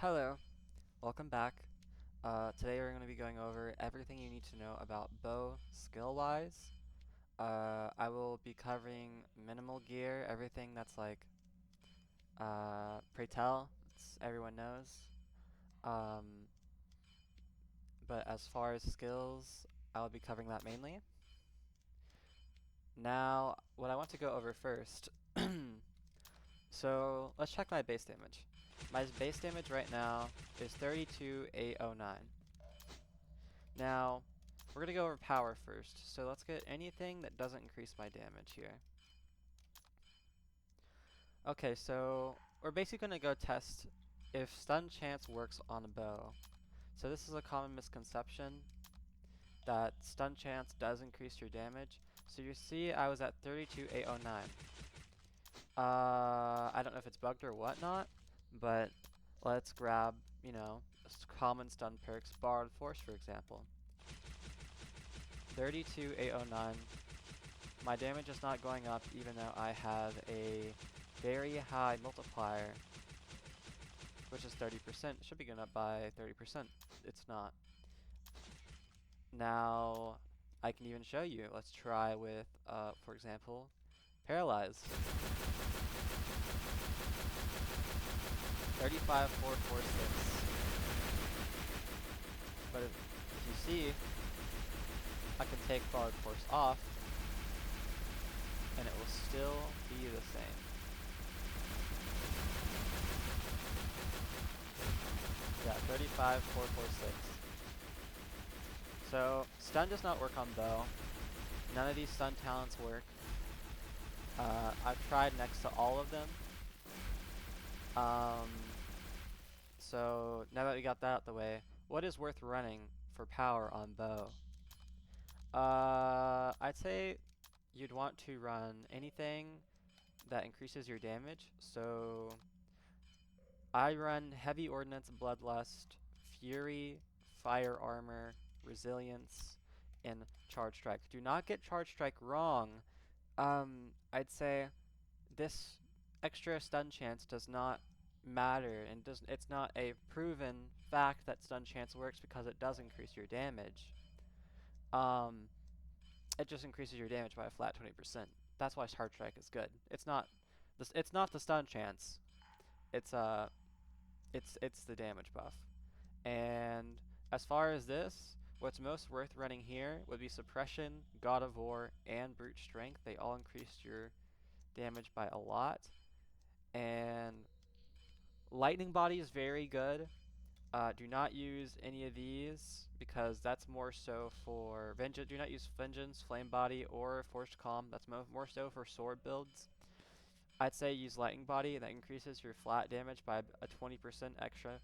Hello, welcome back. Today we're going to be going over everything you need to know about bow skill-wise. I will be covering minimal gear, everything that's like, pray tell, everyone knows. Um, but as far as skills, I will be covering that mainly. Now, what I want to go over first, so let's check my base damage. My base damage right now is 32,809. Now, we're going to go over power first, so let's get anything that doesn't increase my damage here. Okay, so we're basically going to go test if stun chance works on a bow. So this is a common misconception that stun chance does increase your damage. So you see I was at 32,809. I don't know if it's bugged or whatnot, but let's grab, common stun perks, Borrowed Force for example. 32,809. My damage is not going up even though I have a very high multiplier, which is 30%. It should be going up by 30%. It's not. Now, I can even show you. Let's try with, for example, Paralyze. 35,446. But if you see, I can take Borrowed Force off, and it will still be the same. Yeah, 35,446. So, stun does not work on bow. None of these stun talents work. I've tried next to all of them. So, now that we got that out the way, what is worth running for power on bow? I'd say you'd want to run anything that increases your damage. So, I run Heavy Ordnance, Bloodlust, Fury, Fire Armor, Resilience, and Charge Strike. Do not get Charge Strike wrong. I'd say this extra stun chance does not matter, and it's not a proven fact that stun chance works because it does increase your damage. It just increases your damage by a flat 20%. That's why Charge Strike is good. It's not the stun chance. It's the damage buff. And as far as this, what's most worth running here would be Suppression, God of War, and Brute Strength. They all increase your damage by a lot. And Lightning Body is very good. Do not use any of these because that's more so for Vengeance. Do not use Vengeance, Flame Body, or Forced Calm. That's more so for sword builds. I'd say use Lightning Body. That increases your flat damage by a 20% extra.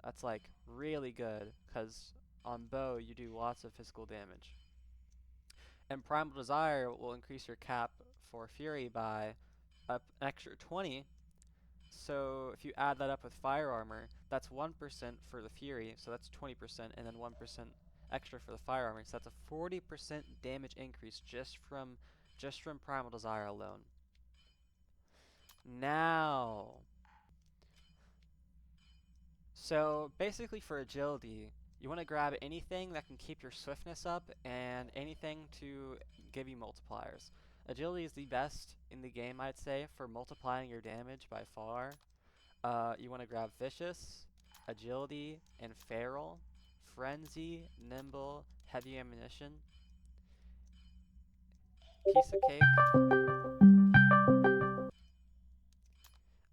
That's like really good because on bow you do lots of physical damage. And Primal Desire will increase your cap for Fury by an extra 20. So if you add that up with Fire Armor, that's 1% for the Fury, so that's 20%, and then 1% extra for the Fire Armor. So that's a 40% damage increase just from Primal Desire alone. Now, so basically for agility, you want to grab anything that can keep your swiftness up and anything to give you multipliers. Agility is the best in the game, I'd say, for multiplying your damage by far. You want to grab Vicious, Agility, and Feral, Frenzy, Nimble, Heavy Ammunition, Piece of Cake,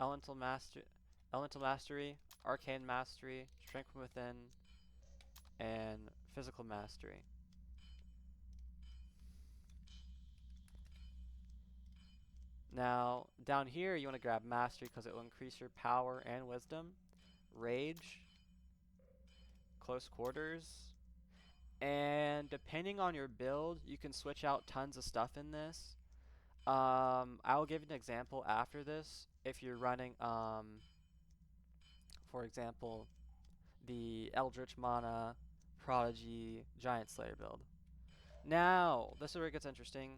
Elemental Mastery, Arcane Mastery, Strength from Within, and Physical Mastery. Now, down here you want to grab Mastery because it will increase your power and wisdom, Rage, Close Quarters, and depending on your build, you can switch out tons of stuff in this. I will give an example after this. If you're running, for example, the Eldritch Mana, Prodigy, Giant Slayer build. Now, this is where it gets interesting.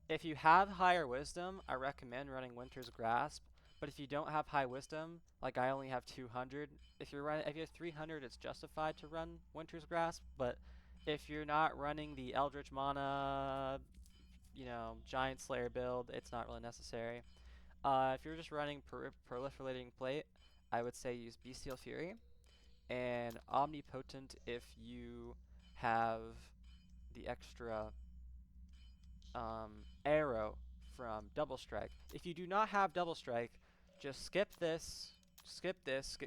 If you have higher wisdom, I recommend running Winter's Grasp. But if you don't have high wisdom, like I only have 200, if you have 300, it's justified to run Winter's Grasp. But if you're not running the Eldritch Mana, Giant Slayer build, it's not really necessary. If you're just running Proliferating Plate, I would say use Bestial Fury and Omnipotent if you have the extra arrow from Double Strike. If you do not have Double Strike, just skip this, get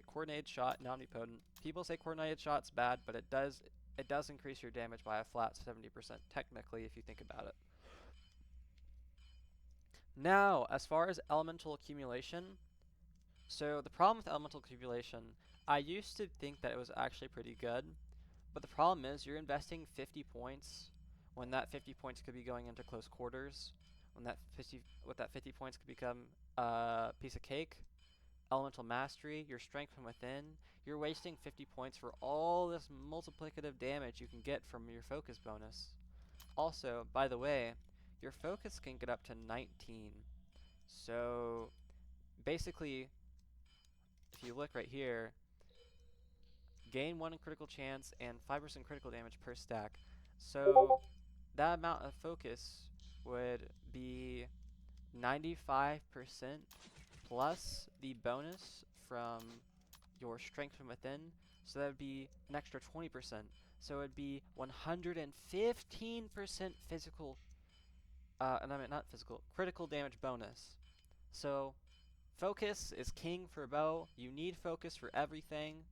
Coordinated Shot and Omnipotent. People say Coordinated Shot's bad, but it does increase your damage by a flat 70% technically if you think about it. Now, as far as elemental accumulation, so the problem with elemental accumulation, I used to think that it was actually pretty good, but the problem is you're investing 50 points when that 50 points could be going into close quarters, when that 50 points could become a piece of cake. Elemental mastery, your strength from within, you're wasting 50 points for all this multiplicative damage you can get from your focus bonus. Also, by the way, your focus can get up to 19. So basically, if you look right here, gain 1 in critical chance and 5% critical damage per stack. So that amount of focus would be 95% plus the bonus from your strength from within. So that would be an extra 20%. So it would be 115% physical, and I mean not physical, critical damage bonus. So focus is king for bow. You need focus for everything.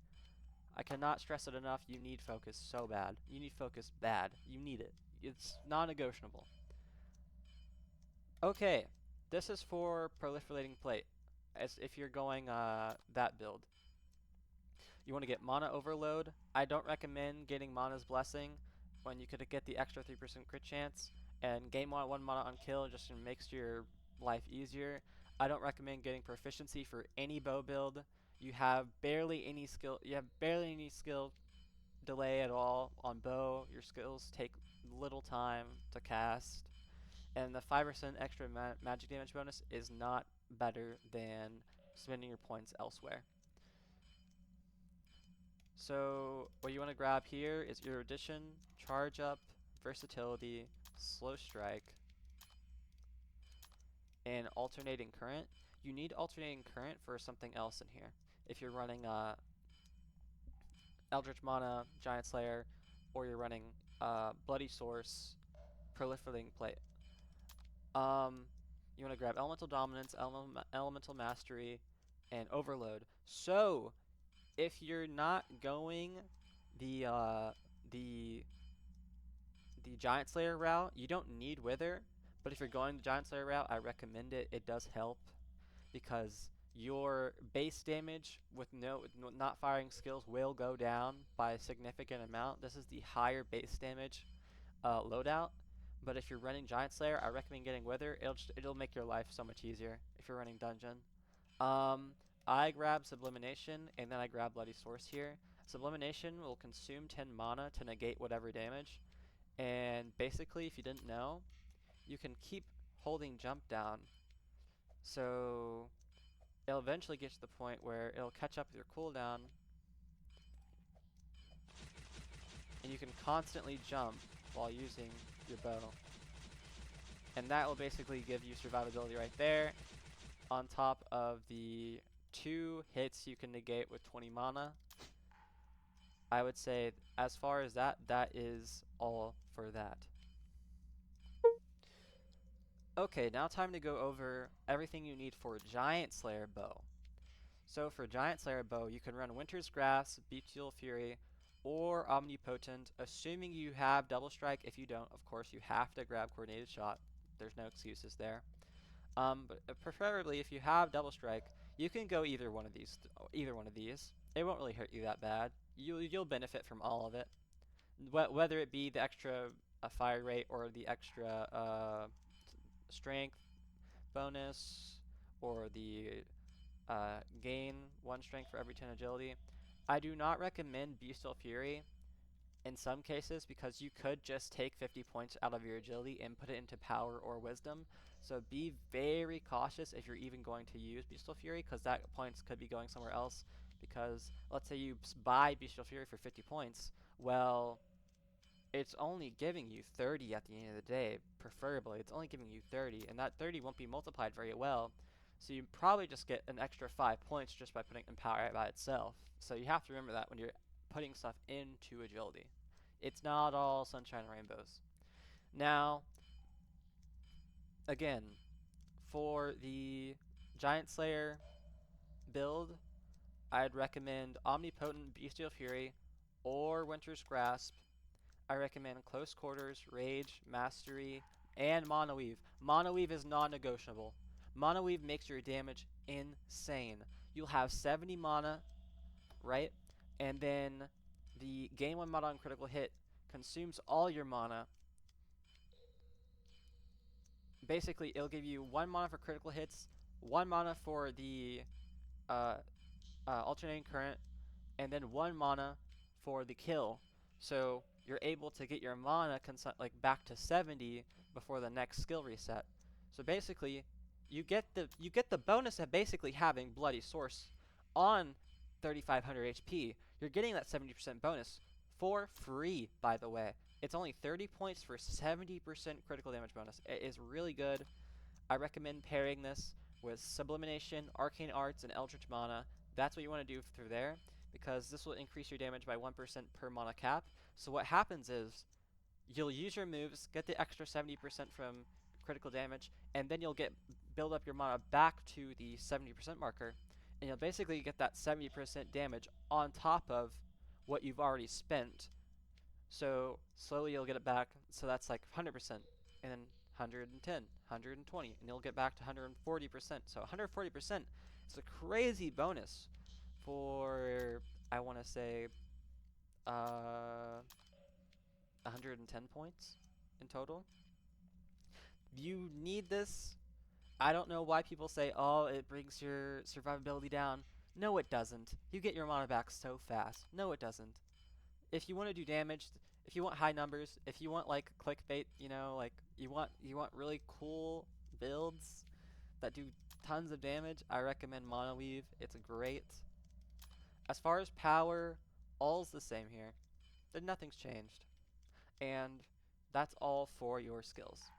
I cannot stress it enough. You need focus so bad. You need focus bad. You need it. It's non-negotiable. Okay, this is for Proliferating Plate, as if you're going that build. You want to get Mana Overload. I don't recommend getting Mana's Blessing when you could get the extra 3% crit chance, and gain 1 mana on kill just makes your life easier. I don't recommend getting Proficiency for any bow build. You have barely any skill delay at all on bow. Your skills take little time to cast, and the 5% extra magic damage bonus is not better than spending your points elsewhere. So what you want to grab here is Erudition, Charge Up, Versatility, Slow Strike, and Alternating Current. You need Alternating Current for something else in here. If you're running Eldritch Mana, Giant Slayer, or you're running Bloody Source, Proliferating Plate. You want to grab Elemental Dominance, Elemental Mastery, and Overload. So if you're not going the Giant Slayer route, you don't need Wither. But if you're going the Giant Slayer route, I recommend it. It does help because your base damage with not firing skills will go down by a significant amount. This is the higher base damage loadout. But if you're running Giant Slayer, I recommend getting Wither. It'll make your life so much easier if you're running Dungeon. I grab Sublimination, and then I grab Bloody Source here. Sublimination will consume 10 mana to negate whatever damage. And basically, if you didn't know, you can keep holding jump down. So it'll eventually get to the point where it'll catch up with your cooldown, and you can constantly jump while using your bow. And that will basically give you survivability right there, on top of the 2 hits you can negate with 20 mana. I would say, as far as that is all for that. Okay, now time to go over everything you need for Giant Slayer bow. So for Giant Slayer bow, you can run Winter's Grasp, Bestial Fury, or Omnipotent, assuming you have Double Strike. If you don't, of course, you have to grab Coordinated Shot. There's no excuses there. But preferably, if you have Double Strike, you can go either one of these. It won't really hurt you that bad. You'll benefit from all of it, whether it be the extra fire rate or the extra strength bonus, or the gain 1 strength for every 10 agility. I do not recommend Bestial Fury in some cases because you could just take 50 points out of your agility and put it into power or wisdom. So be very cautious if you're even going to use Bestial Fury, because that points could be going somewhere else. Because let's say you buy Bestial Fury for 50 points, well, it's only giving you 30 at the end of the day, preferably. It's only giving you 30, and that 30 won't be multiplied very well. So you probably just get an extra 5 points just by putting it in power by itself. So you have to remember that when you're putting stuff into agility. It's not all sunshine and rainbows. Now, again, for the Giant Slayer build, I'd recommend Omnipotent Bestial Fury or Winter's Grasp. I recommend Close Quarters, Rage, Mastery, and Mana Weave. Mana Weave is non-negotiable. Mana Weave makes your damage insane. You'll have 70 mana, right? And then the gain 1 mana on critical hit consumes all your mana. Basically, it'll give you 1 mana for critical hits, 1 mana for the alternating current, and then 1 mana for the kill. So you're able to get your mana like back to 70 before the next skill reset. So basically, you get the bonus of basically having Bloody Source on 3500 HP. You're getting that 70% bonus for free, by the way. It's only 30 points for 70% critical damage bonus. It is really good. I recommend pairing this with Sublimination, Arcane Arts, and Eldritch Mana. That's what you want to do through there, because this will increase your damage by 1% per mana cap. So what happens is, you'll use your moves, get the extra 70% from critical damage, and then you'll build up your mana back to the 70% marker, and you'll basically get that 70% damage on top of what you've already spent. So slowly you'll get it back, so that's like 100%, and then 110, 120, and you'll get back to 140%. So 140% is a crazy bonus for, I want to say, 110 points in total. You need this. I don't know why people say, oh, it brings your survivability down. No, it doesn't. You get your mana back so fast. No, it doesn't. If you want to do damage, if you want high numbers, if you want like clickbait, you know, like you want really cool builds that do tons of damage, I recommend Mana Weave. It's great. As far as power, all's the same here. Nothing's changed. And that's all for your skills.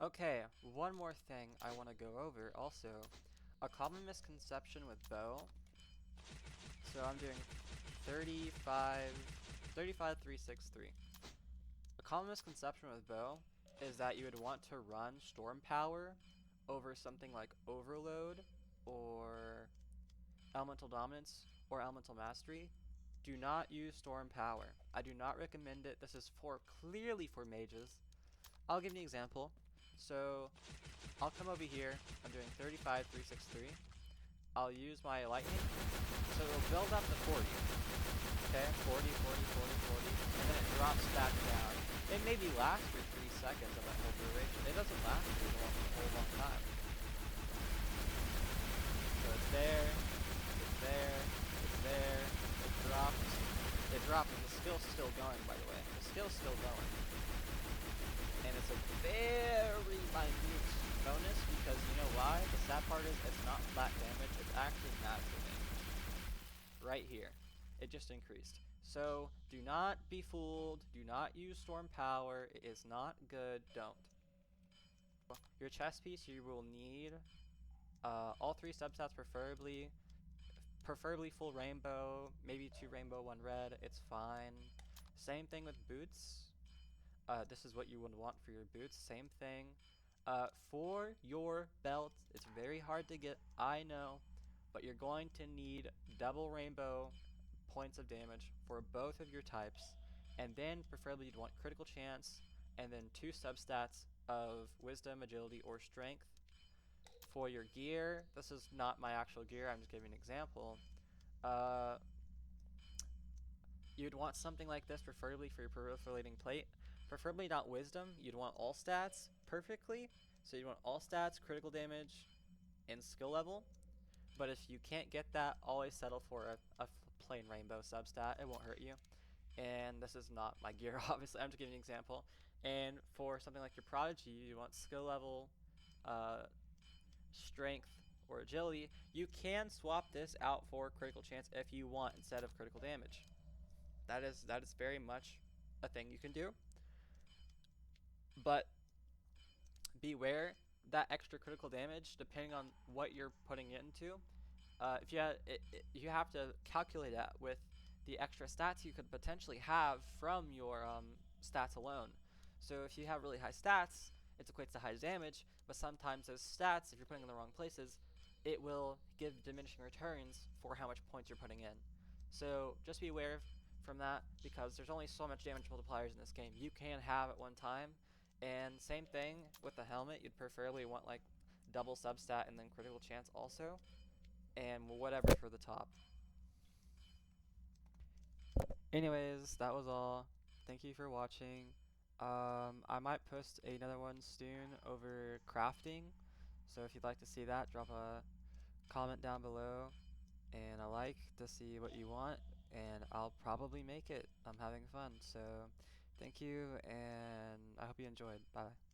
Okay, one more thing I want to go over also. A common misconception with bow. So I'm doing 35, 363. A common misconception with bow is that you would want to run storm power over something like overload or elemental dominance or elemental mastery. Do not use storm power. I do not recommend it. This is clearly for mages. I'll give you an example. So I'll come over here. I'm doing 35, 363. I'll use my lightning. So it'll build up to 40. Okay, 40, 40, 40, 40. And then it drops back down. It maybe lasts for 3 seconds of that whole duration. It doesn't last for a whole long time. So it's there. It's there. It's there. It drops. It drops. And the skill's still going, by the way. The skill's still going. And it's a very minute bonus because you know why? The sad part is it's not flat damage, it's actually natural damage. Right here. It just increased. So do not be fooled. Do not use storm power. It is not good. Don't. Your chest piece, you will need all 3 substats preferably full rainbow, maybe 2 rainbow, 1 red. It's fine. Same thing with boots. This is what you would want for your boots. Same thing. For your belt, it's very hard to get, I know, but you're going to need double rainbow points of damage for both of your types, and then preferably you'd want critical chance, and then 2 substats of wisdom, agility, or strength. For your gear, this is not my actual gear, I'm just giving an example. You'd want something like this, preferably for your proliferating plate. Preferably not wisdom. You'd want all stats perfectly. So you'd want all stats, critical damage, and skill level. But if you can't get that, always settle for a plain rainbow substat. It won't hurt you. And this is not my gear, obviously. I'm just giving an example. And for something like your prodigy, you want skill level, uh, strength, or agility. You can swap this out for critical chance if you want instead of critical damage. That is very much a thing you can do. But beware that extra critical damage, depending on what you're putting it into. If you you have to calculate that with the extra stats you could potentially have from your stats alone. So if you have really high stats, it equates to high damage, but sometimes those stats, if you're putting in the wrong places, it will give diminishing returns for how much points you're putting in. So just be aware from that, because there's only so much damage multipliers in this game you can have at one time. And same thing with the helmet, you'd preferably want like double substat and then critical chance also, and whatever for the top. Anyways, that was all. Thank you for watching. I might post another one soon over crafting, so if you'd like to see that, drop a comment down below and a like to see what you want, and I'll probably make it. I'm having fun, so thank you, and I hope you enjoyed. Bye.